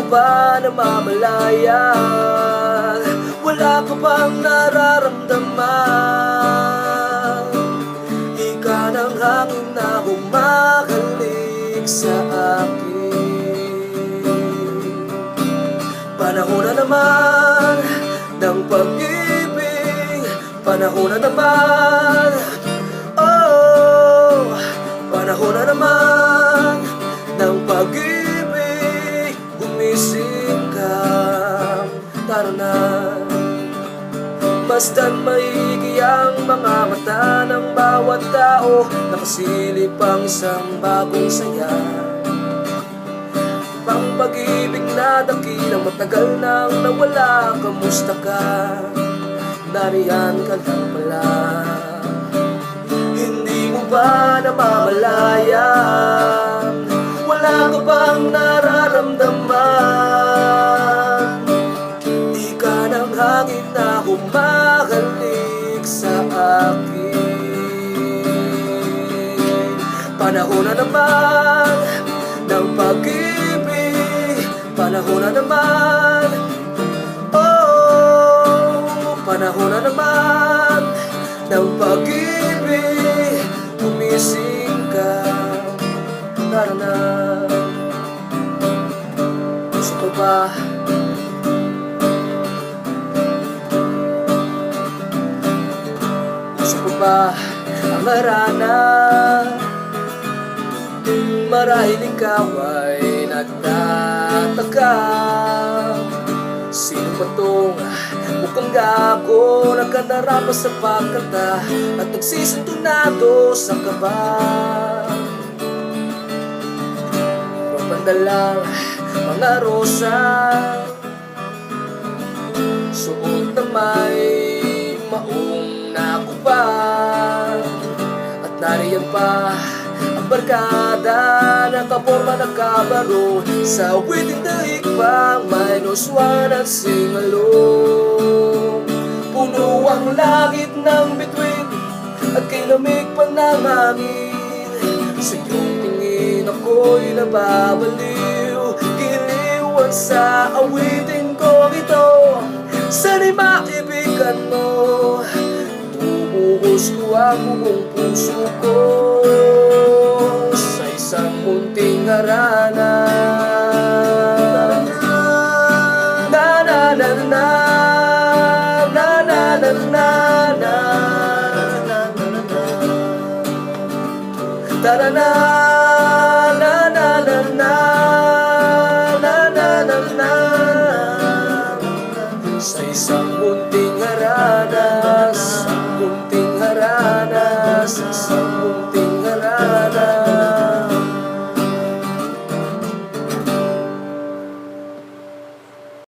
ba namamalayan? Wala ka bang nararamdaman? Ika ng hangin na humahalik sa akin. Panahon na naman ng pag-ibig, panahon na naman, oh, panahon na naman ng pag-ibig. Gumising ka, tara na. Basta't maigi ang mga mata ng bawat tao, nakasilip ang isang bagong saya. Pang pag-ibig na dakilang matagal nang nawala. Kamusta ka? Nariyan ka lang pala. Hindi mo ba namamalayan? Wala ka bang nararamdaman? Ika ng hangin na humahalik sa akin. Panahon na naman ng pag-ibig, panahon na naman, oh, panahon na naman ng pag-ibig. Gumising ka, tara na. Gusto ko ba? Gusto ko ba ang harana? Marahil ikaw ay nagtataka, sino ba tong mukhang gago, nagkadarama sa pagkanta at nagsisintunado sa kaba? Papandalang mga rosa, suot na may maong nakupan, at nariyan pa ang barkada, nakaporma nakabaro sa awiting daig pang -1 at singalong. Puno ang langit ng bituin at kay lamig pa ng hangin. Sa iyong tingin ako'y nababaliw, giliwan sa awiting ko ito. Sana'y maibigan mo, bubuhos ko ang buong puso ko sa isang munting harana. Na na na na na na na na na. Tara na, na na na na na na na na. Sa isang munting harana.